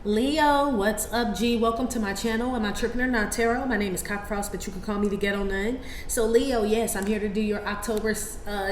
Leo, what's up, G? Welcome to my channel. I'm Entrepreneur Not Tarot. My name is Cockfrost, but you can call me the Ghetto Nun. So, Leo, yes, I'm here to do your October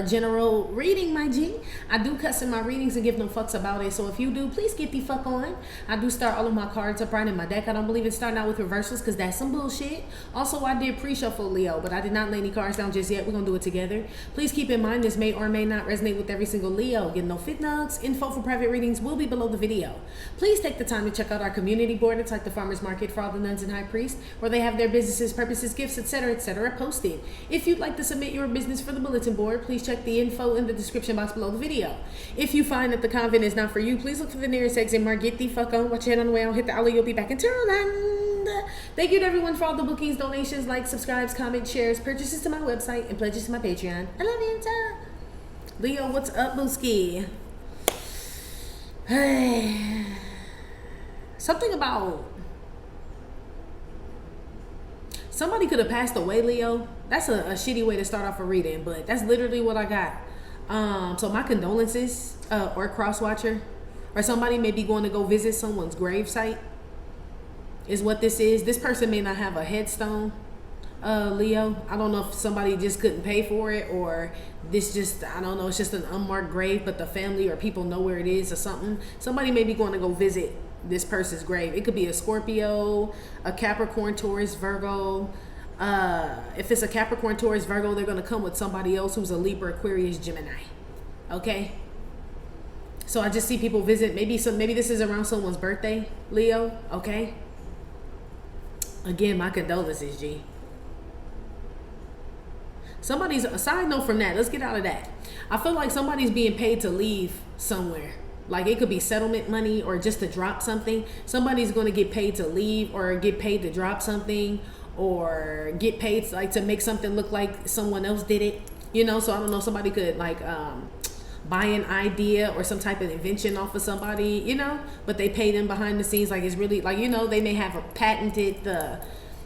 general reading, my G. I do cuss in my readings and give no fucks about it. So, if you do, please get the fuck on. I do start all of my cards upright in my deck. I don't believe in starting out with reversals because that's some bullshit. Also, I did pre-shuffle, Leo, but I did not lay any cards down just yet. We're going to do it together. Please keep in mind this may or may not resonate with every single Leo. Get no fit nugs. Info for private readings will be below the video. Please take the time to check out our community board. It's like the farmers market for all the nuns and high priests, where they have their businesses, purposes, gifts, etc., posted. If you'd like to submit your business for the bulletin board, please check the info in the description box below the video. If you find that the convent is not for you, please look for the nearest exit mark. Get the fuck on. Watch it on the way. I'll hit the alley. You'll be back in Tarotland. Thank you to everyone for all the bookings, donations, likes, subscribes, comments, shares, purchases to my website, and pledges to my Patreon. I love you, ta. Leo, what's up, Booski? Hey. Something about somebody could have passed away, Leo. That's a shitty way to start off a reading, but that's literally what I got. So my condolences, or cross-watcher, or somebody may be going to go visit someone's grave site is what this is. This person may not have a headstone, Leo. I don't know if somebody just couldn't pay for it, or this just, I don't know, it's just an unmarked grave, but the family or people know where it is or something. Somebody may be going to go visit this person's grave. It could be a Scorpio, a Capricorn, Taurus, Virgo. If it's a Capricorn, Taurus, Virgo, they're going to come with somebody else who's a Libra, Aquarius, Gemini. Okay? So I just see people visit. Maybe this is around someone's birthday, Leo. Okay? Again, my condolences, G. Somebody's, a side note from that, let's get out of that. I feel like somebody's being paid to leave somewhere. Like it could be settlement money or just to drop something. Somebody's going to get paid to leave or get paid to drop something or get paid to make something look like someone else did it. You know, so I don't know, somebody could buy an idea or some type of invention off of somebody, you know, but they pay them behind the scenes. Like it's really like, you know, they may have patented the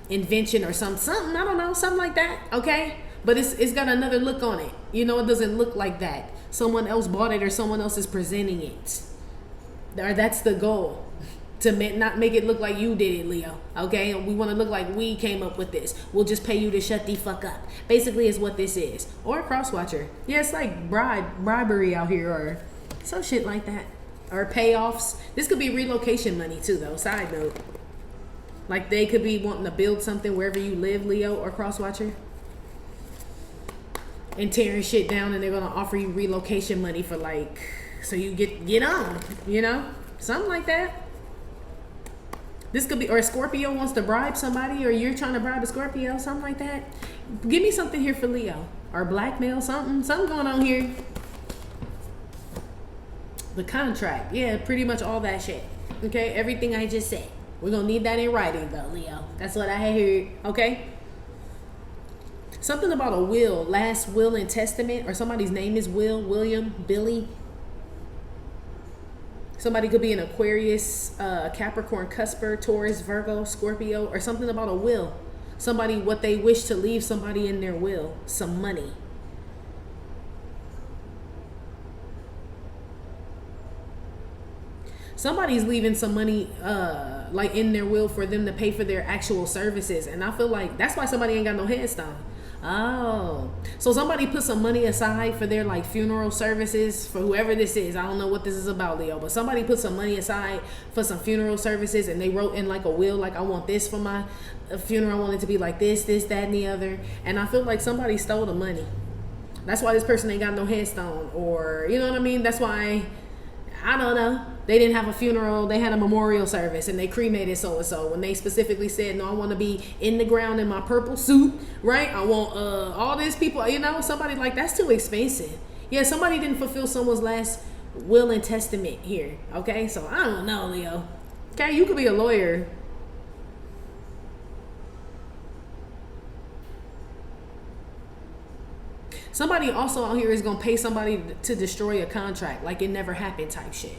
invention or something, I don't know, something like that. Okay. But it's got another look on it. You know, it doesn't look like that. Someone else bought it or someone else is presenting it. Or that's the goal. To not make it look like you did it, Leo. Okay? And we want to look like we came up with this. We'll just pay you to shut the fuck up. Basically is what this is. Or a cross-watcher. Yeah, it's like bribery out here or some shit like that. Or payoffs. This could be relocation money too, though. Side note. Like they could be wanting to build something wherever you live, Leo or cross-watcher. And tearing shit down, and they're gonna offer you relocation money for like, so you get on, you know, something like that. This could be, or a Scorpio wants to bribe somebody, or you're trying to bribe a Scorpio, something like that. Give me something here for Leo, or blackmail, something going on here. The contract, yeah, pretty much all that shit. Okay, everything I just said. We're gonna need that in writing though, Leo. That's what I heard. Okay. Something about a will, last will and testament, or somebody's name is Will, William, Billy. Somebody could be an Aquarius, Capricorn, Cusper, Taurus, Virgo, Scorpio, or something about a will. Somebody, what they wish to leave somebody in their will, some money. Somebody's leaving some money like in their will for them to pay for their actual services. And I feel like that's why somebody ain't got no headstone. Oh, so somebody put some money aside for their like funeral services for whoever this is. I don't know what this is about, Leo, but somebody put some money aside for some funeral services, and they wrote in like a will, like I want this for my funeral. I want it to be like this, that, and the other. And I feel like somebody stole the money. That's why this person ain't got no headstone, or you know what I mean? That's why, I don't know. They didn't have a funeral. They had a memorial service and they cremated so-and-so. When they specifically said, no, I want to be in the ground in my purple suit, right? I want all these people, you know, somebody like, that's too expensive. Yeah, somebody didn't fulfill someone's last will and testament here. Okay, so I don't know, Leo. Okay, you could be a lawyer. Somebody also out here is going to pay somebody to destroy a contract like it never happened type shit.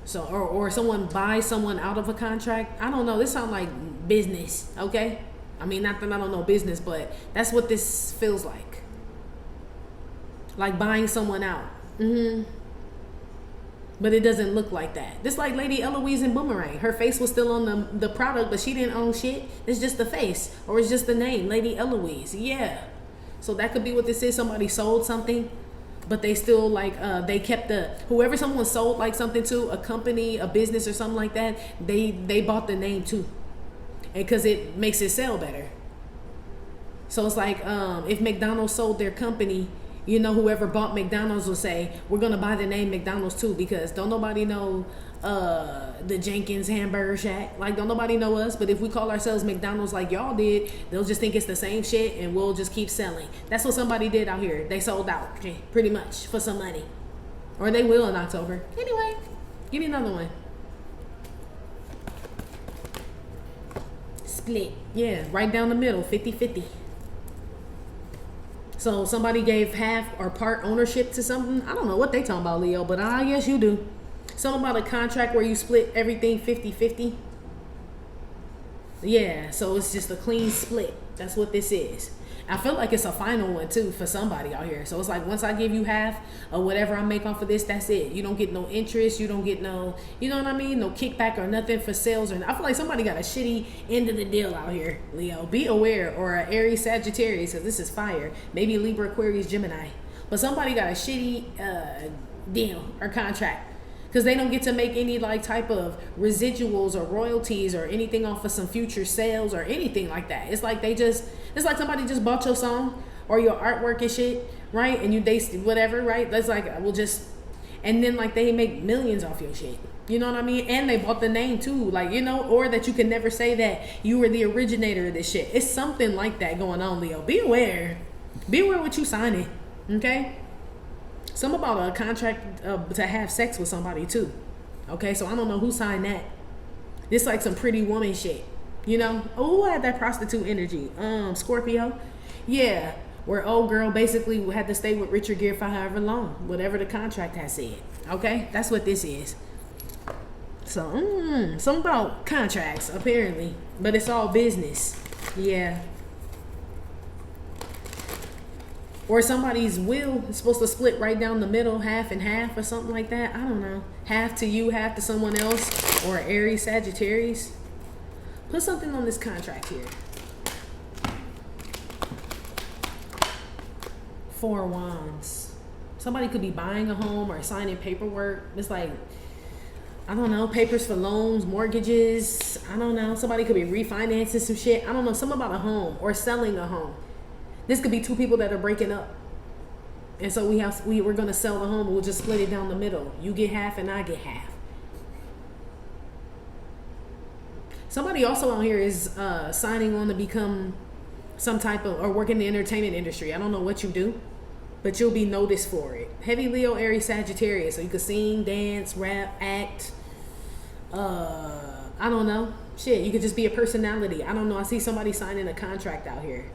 So, or someone buys someone out of a contract. I don't know. This sounds like business, okay? I mean, not that I don't know business, but that's what this feels like. Like buying someone out. but it doesn't look like that. Just like Lady Eloise in Boomerang. Her face was still on the product, but she didn't own shit. It's just the face, or it's just the name, Lady Eloise. Yeah. So that could be what this is. Somebody sold something, but they still like, they kept whoever someone sold like something to, a company, a business or something like that, they bought the name too. And because it makes it sell better. So it's like, if McDonald's sold their company, you know, whoever bought McDonald's will say, we're going to buy the name McDonald's too, because don't nobody know the Jenkins Hamburger Shack. Like, don't nobody know us. But if we call ourselves McDonald's like y'all did, they'll just think it's the same shit and we'll just keep selling. That's what somebody did out here. They sold out, pretty much, for some money. Or they will in October. Anyway, give me another one. Split. Yeah, right down the middle, 50-50. So somebody gave half or part ownership to something. I don't know what they talking about, Leo, but yes, you do. Something about a contract where you split everything 50-50. Yeah, so it's just a clean split. That's what this is. I feel like it's a final one too for somebody out here. So it's like, once I give you half of whatever I make off of this, that's it. You don't get no interest. You don't get no, you know what I mean? No kickback or nothing for sales. Or I feel like somebody got a shitty end of the deal out here, Leo. Be aware. Or an Aries Sagittarius, because this is fire. Maybe Libra, Aquarius, Gemini. But somebody got a shitty deal or contract, because they don't get to make any like type of residuals or royalties or anything off of some future sales or anything like that. It's like it's like somebody just bought your song or your artwork and shit, right? And they whatever, right? That's like, and then like they make millions off your shit. You know what I mean? And they bought the name too, like, you know, or that you can never say that you were the originator of this shit. It's something like that going on, Leo. Be aware. Be aware what you signing, okay? Something about a contract to have sex with somebody too. Okay, so I don't know who signed that. This like some pretty woman shit, you know? Oh, I had that prostitute energy. Scorpio. Yeah, where old girl basically had to stay with Richard Gere for however long, whatever the contract has said. Okay, that's what this is. So, something about contracts apparently, but it's all business. Yeah. Or somebody's will is supposed to split right down the middle, half and half or something like that. I don't know. Half to you, half to someone else. Or Aries, Sagittarius. Put something on this contract here. 4 Wands. Somebody could be buying a home or signing paperwork. It's like, I don't know, papers for loans, mortgages. I don't know. Somebody could be refinancing some shit. I don't know. Something about a home or selling a home. This could be 2 people that are breaking up. And so we're going to sell the home, and we'll just split it down the middle. You get half and I get half. Somebody also out here is signing on to become some type of, or work in the entertainment industry. I don't know what you do, but you'll be noticed for it. Heavy Leo, Aries, Sagittarius. So you could sing, dance, rap, act. I don't know. Shit, you could just be a personality. I don't know. I see somebody signing a contract out here.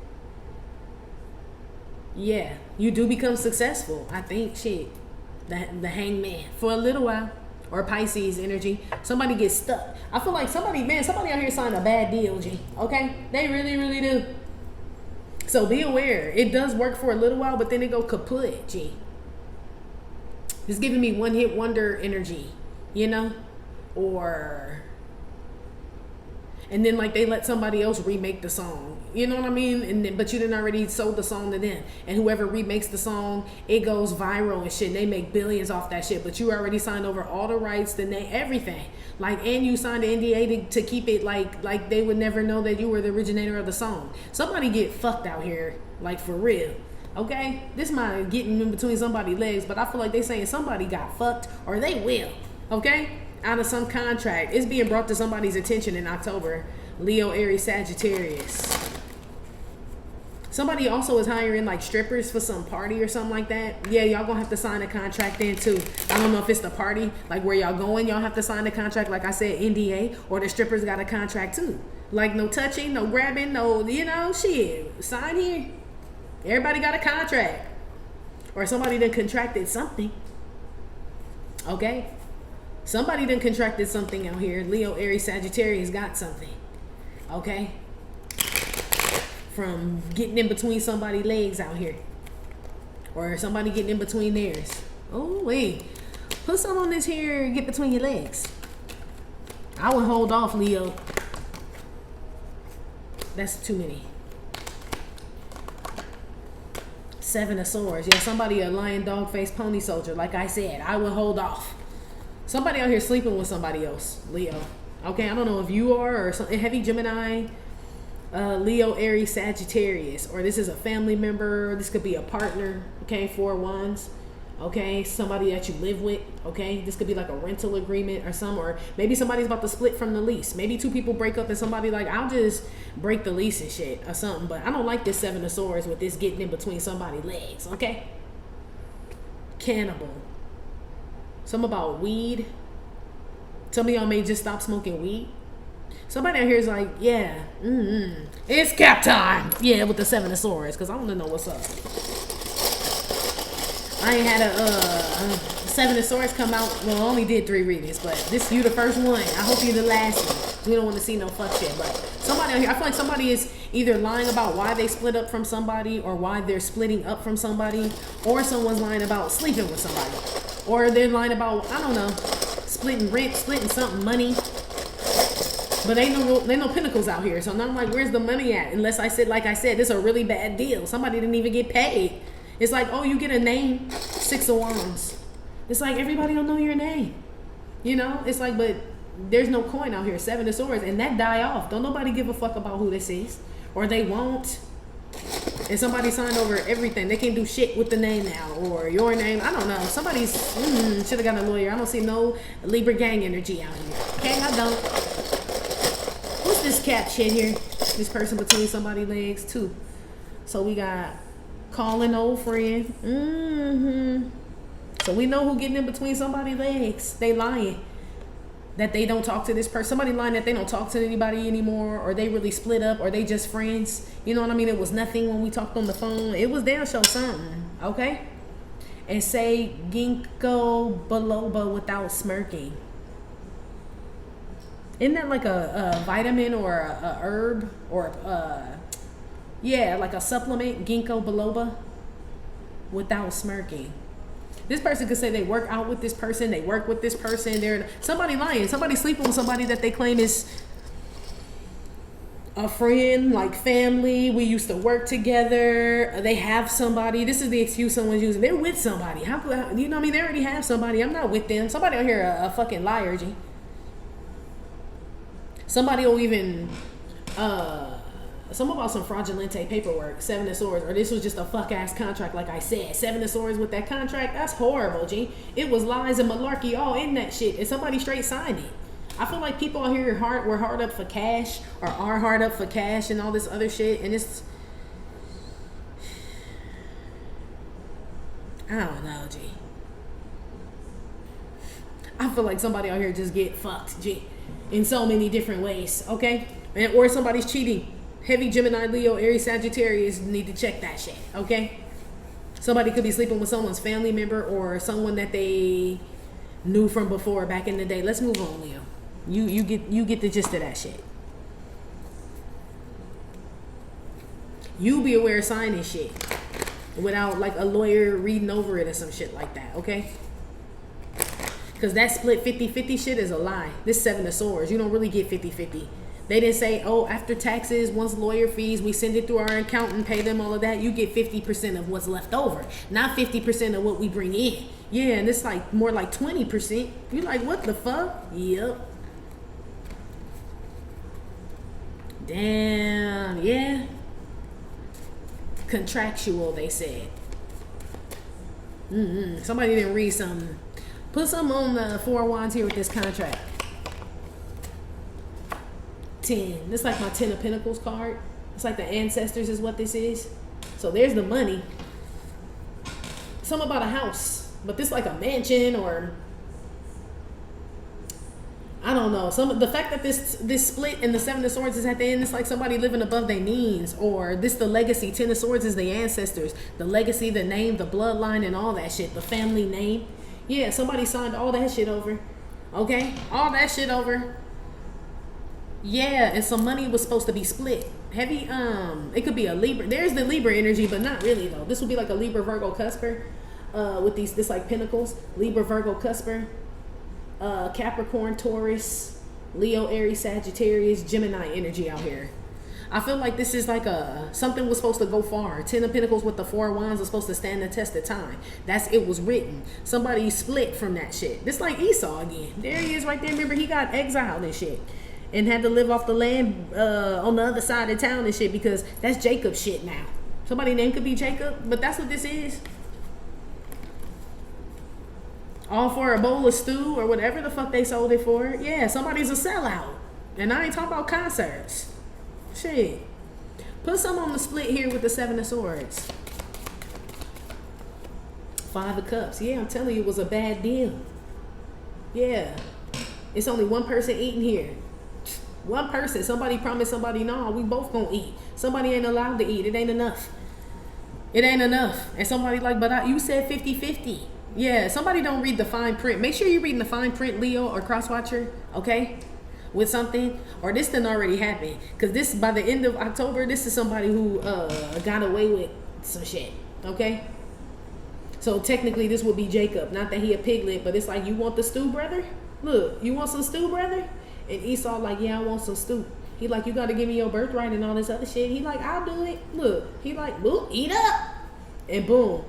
Yeah, you do become successful. I think, shit, the hangman for a little while. Or Pisces energy. Somebody gets stuck. I feel like somebody out here signed a bad deal, G. Okay? They really, really do. So be aware. It does work for a little while, but then it go kaput, G. It's giving me one hit wonder energy, you know? And then like they let somebody else remake the song. You know what I mean? But you didn't already sold the song to them. And whoever remakes the song, it goes viral and shit. And they make billions off that shit. But you already signed over all the rights, the name, everything. Like, and you signed an NDA to keep it like they would never know that you were the originator of the song. Somebody get fucked out here, like for real. Okay? This might getting in between somebody's legs, but I feel like they saying somebody got fucked or they will. Okay? Out of some contract. It's being brought to somebody's attention in October. Leo, Aries, Sagittarius. Somebody also is hiring like strippers for some party or something like that. Yeah, y'all gonna have to sign a contract then too. I don't know if it's the party, like where y'all going, y'all have to sign a contract, like I said, NDA, or the strippers got a contract too. Like no touching, no grabbing, no, you know, shit. Sign here. Everybody got a contract. Or somebody done contracted something. Okay? Somebody done contracted something out here. Leo, Aries, Sagittarius got something. Okay? From getting in between somebody's legs out here. Or somebody getting in between theirs. Oh, wait. Put some on this here, get between your legs. I would hold off, Leo. That's too many. 7 of Swords. Yeah, somebody a lion, dog, face, pony soldier. Like I said, I would hold off. Somebody out here sleeping with somebody else, Leo. Okay, I don't know if you are or some heavy Gemini, Leo, Aries, Sagittarius, or this is a family member. This could be a partner. Okay, 4 Wands. Okay, somebody that you live with. Okay, this could be like a rental agreement or some, or maybe somebody's about to split from the lease. Maybe 2 people break up and somebody like, I'll just break the lease and shit or something. But I don't like this 7 of Swords with this getting in between somebody's legs. Okay, cannibal. Something about weed. Some of y'all may just stop smoking weed. Somebody out here is like, yeah, it's cap time. Yeah, with the 7 of Swords, because I want to know what's up. I ain't had a 7 of Swords come out. Well, I only did 3 readings, but this you the first one. I hope you the last one. We don't want to see no fuck shit. But somebody out here, I feel like somebody is either lying about why they split up from somebody, or why they're splitting up from somebody, or someone's lying about sleeping with somebody, or they're lying about, I don't know, splitting rent, splitting something, money. But ain't no pinnacles out here. So now I'm like, where's the money at? Unless I said, like I said, this is a really bad deal. Somebody didn't even get paid. It's like, oh, you get a name, 6 of Wands. It's like, everybody don't know your name. You know? It's like, but there's no coin out here, 7 of Swords, and that die off. Don't nobody give a fuck about who this is. Or they won't. And somebody signed over everything. They can't do shit with the name now. Or your name. I don't know. Somebody's, should have got a lawyer. I don't see no Libra gang energy out here. Okay, I don't. What's this cat shit here? This person between somebody's legs, too. So we got calling old friend. So we know who getting in between somebody's legs. They lying that they don't talk to this person. Somebody lying that they don't talk to anybody anymore, or they really split up, or they just friends. You know what I mean? It was nothing when we talked on the phone. It was damn show something. Okay? And say ginkgo biloba without smirking. Isn't that like a vitamin or a herb or yeah, like a supplement, ginkgo biloba, without smirking. This person could say they work out with this person, they work with this person. They're somebody lying, somebody sleeping with somebody that they claim is a friend, like family. We used to work together. They have somebody. This is the excuse someone's using. They're with somebody. How you know what I mean? They already have somebody. I'm not with them. Somebody out here a fucking liar, G. Somebody will even some about some fraudulente paperwork, 7 of Swords, or this was just a fuck ass contract. Like I said, 7 of Swords with that contract, that's horrible, G. It was lies and malarkey all in that shit, and somebody straight signed it. I feel like people out here were hard up for cash, or are hard up for cash and all this other shit, and it's, I don't know, G. I feel like somebody out here just get fucked, G, in so many different ways, okay? And or somebody's cheating. Heavy Gemini, Leo, Aries, Sagittarius need to check that shit, okay? Somebody could be sleeping with someone's family member or someone that they knew from before back in the day. Let's move on, Leo. You get the gist of that shit. You be aware of signing shit without like a lawyer reading over it or some shit like that, okay? Because that split 50-50 shit is a lie. This 7 of Swords, you don't really get 50-50. They didn't say, oh, after taxes, once lawyer fees, we send it through our accountant, pay them all of that. You get 50% of what's left over, not 50% of what we bring in. Yeah, and it's like more like 20%. You're like, what the fuck? Yep. Damn, yeah. Contractual, they said. Somebody didn't read something. Put something on the 4 Wands here with this contract. 10. This is like my 10 of Pentacles card. It's like the ancestors is what this is. So there's the money. Something about a house, but this like a mansion, or I don't know. The fact that this split and the 7 of Swords is at the end, it's like somebody living above their means, or this the legacy. 10 of Swords is the ancestors, the legacy, the name, the bloodline, and all that shit. The family name. Yeah, somebody signed all that shit over. Okay, all that shit over. Yeah, and some money was supposed to be split. Heavy, it could be a Libra. There's the Libra energy, but not really though. This would be like a Libra, Virgo, Cusper. with this like pentacles, Libra, Virgo, Cusper, Capricorn, Taurus, Leo, Aries, Sagittarius, Gemini energy out here. I feel like this is like something was supposed to go far. 10 of Pentacles with the 4 of Wands was supposed to stand the test of time. It was written. Somebody split from that shit. This like Esau again. There he is right there. Remember, he got exiled and shit. And had to live off the land on the other side of town and shit, because that's Jacob shit now. Somebody's name could be Jacob, but that's what this is. All for a bowl of stew or whatever the fuck they sold it for. Yeah, somebody's a sellout. And I ain't talking about concerts. Shit. Put some on the split here with the 7 of Swords. 5 of Cups. Yeah, I'm telling you, it was a bad deal. Yeah. It's only one person eating here. One person. Somebody promised somebody, no, we both gonna eat. Somebody ain't allowed to eat. It ain't enough. It ain't enough. And somebody like, but you said 50-50. Yeah, somebody don't read the fine print. Make sure you're reading the fine print, Leo or crosswatcher, okay? With something, or this didn't already happen. Because this, by the end of October, this is somebody who got away with some shit, okay? So technically this would be Jacob. Not that he a piglet, but it's like, you want the stew, brother? Look, you want some stew, brother? And Esau like, yeah, I want some stew. He like, you got to give me your birthright and all this other shit. He like, I'll do it. Look, he like, boop, eat up. And boom.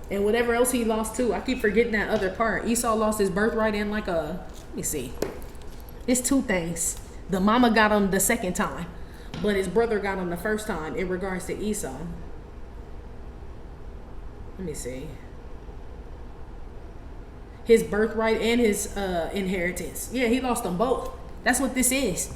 And whatever else he lost too. I keep forgetting that other part. Esau lost his birthright in like let me see. It's 2 things. The mama got him the second time, but his brother got him the first time in regards to Esau. Let me see. His birthright and his inheritance. Yeah, he lost them both. That's what this is.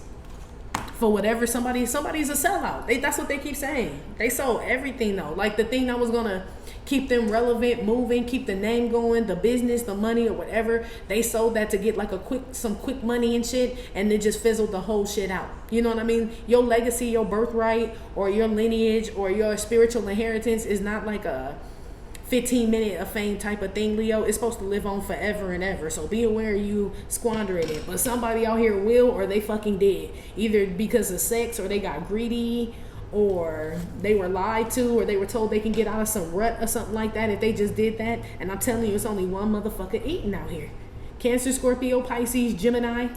For whatever somebody's a sellout. That's what they keep saying. They sold everything though. Like the thing that was gonna keep them relevant, moving, keep the name going, the business, the money or whatever. They sold that to get like some quick money and shit, and it just fizzled the whole shit out. You know what I mean? Your legacy, your birthright, or your lineage, or your spiritual inheritance is not like a 15-minute of fame type of thing, Leo. It's supposed to live on forever and ever. So be aware you squandering it. But somebody out here will, or they fucking did. Either because of sex, or they got greedy, or they were lied to, or they were told they can get out of some rut or something like that if they just did that. And I'm telling you, it's only one motherfucker eating out here. Cancer, Scorpio, Pisces, Gemini,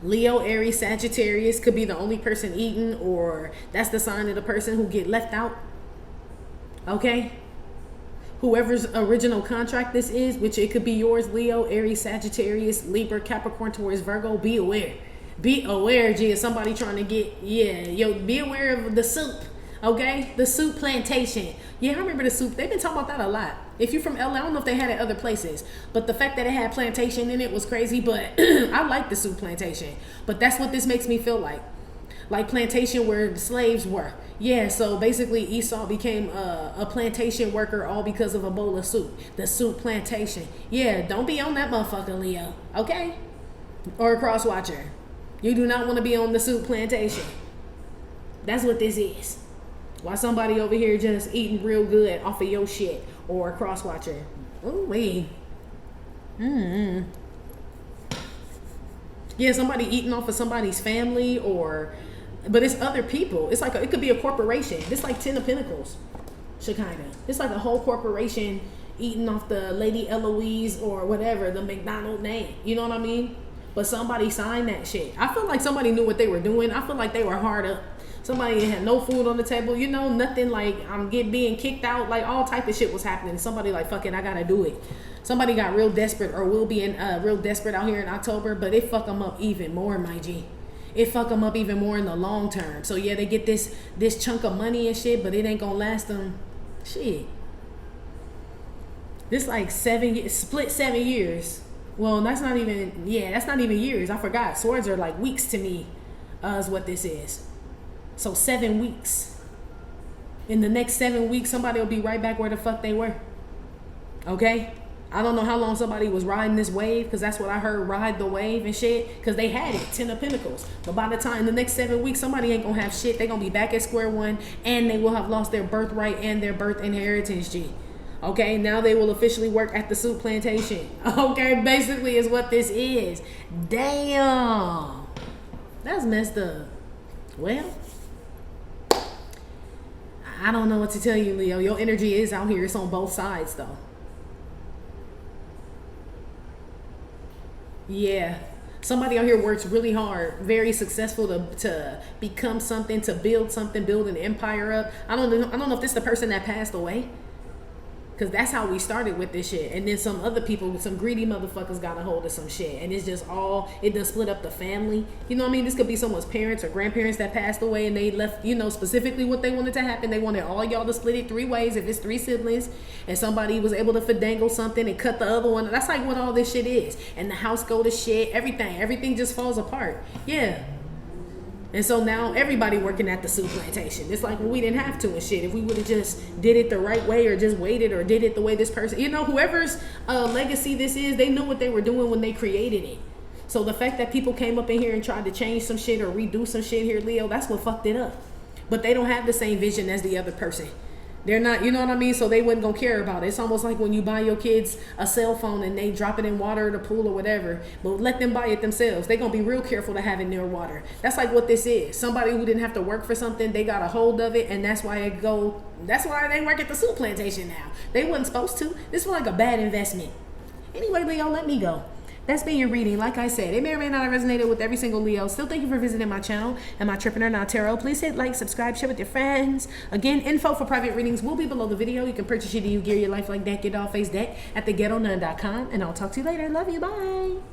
Leo, Aries, Sagittarius could be the only person eating, or that's the sign of the person who get left out. Okay? Whoever's original contract this is, which it could be yours, Leo, Aries, Sagittarius, Libra, Capricorn, Taurus, Virgo, be aware. Be aware, G, of somebody trying to get, be aware of the soup, okay? The soup plantation. Yeah, I remember the soup. They've been talking about that a lot. If you're from LA, I don't know if they had it other places, but the fact that it had plantation in it was crazy, but I like the soup plantation. But that's what this makes me feel like. Like plantation where the slaves were. Yeah, so basically Esau became a plantation worker all because of a bowl of soup. The soup plantation. Yeah, don't be on that motherfucker, Leo. Okay? Or a cross watcher. You do not want to be on the soup plantation. That's what this is. Why somebody over here just eating real good off of your shit. Or a cross watcher. Ooh, wait. Yeah, somebody eating off of somebody's family, but it's other people. It's like it could be a corporation. It's like 10 of Pentacles. Shekinah. It's like a whole corporation eating off the Lady Eloise or whatever, the McDonald name. You know what I mean? But somebody signed that shit. I feel like somebody knew what they were doing. I feel like they were hard up. Somebody had no food on the table. You know, nothing like being kicked out. Like all type of shit was happening. Somebody like, fuck it, I gotta do it. Somebody got real desperate or will be real desperate out here in October, but it fuck them up even more, my G. It fuck them up even more in the long term. So yeah, they get this chunk of money and shit, but it ain't gonna last them shit. This like split 7 years. Well, that's not even years. I forgot. Swords are like weeks to me, is what this is. So 7 weeks. In the next 7 weeks, somebody will be right back where the fuck they were. Okay? I don't know how long somebody was riding this wave, because that's what I heard, ride the wave and shit, because they had it, 10 of Pentacles. But by the time, in the next 7 weeks, somebody ain't gonna have shit. They're gonna be back at square one, and they will have lost their birthright and their birth inheritance, G. Okay, now they will officially work at the soup plantation. Okay, basically is what this is. Damn. That's messed up. Well, I don't know what to tell you, Leo. Your energy is out here. It's on both sides, though. Yeah. Somebody out here works really hard, very successful to become something, to build something, build an empire up. I don't know if this is the person that passed away. Because that's how we started with this shit. And then some other people, some greedy motherfuckers got a hold of some shit. And it's just all, it done split up the family. You know what I mean? This could be someone's parents or grandparents that passed away and they left, you know, specifically what they wanted to happen. They wanted all y'all to split it 3 ways if it's 3 siblings. And somebody was able to finagle something and cut the other one. That's like what all this shit is. And the house go to shit, everything just falls apart. Yeah. And so now everybody working at the soup plantation. It's like, well, we didn't have to and shit. If we would have just did it the right way or just waited or did it the way this person, you know, whoever's legacy this is, they knew what they were doing when they created it. So the fact that people came up in here and tried to change some shit or redo some shit here, Leo, that's what fucked it up. But they don't have the same vision as the other person. They're not, you know what I mean? So they wasn't gonna care about it. It's almost like when you buy your kids a cell phone and they drop it in water or the pool or whatever, but let them buy it themselves. They're gonna be real careful to have it near water. That's like what this is. Somebody who didn't have to work for something, they got a hold of it, and that's why that's why they work at the soup plantation now. They wasn't supposed to. This was like a bad investment. Anyway, Leo, let me go. That's been your reading. Like I said, it may or may not have resonated with every single Leo. Still, thank you for visiting my channel and my Trippin' or Not Tarot. Please hit like, subscribe, share with your friends. Again, info for private readings will be below the video. You can purchase your Do You Gear Your Life Like That, get all Phace deck at theghettonun.com. And I'll talk to you later. Love you. Bye.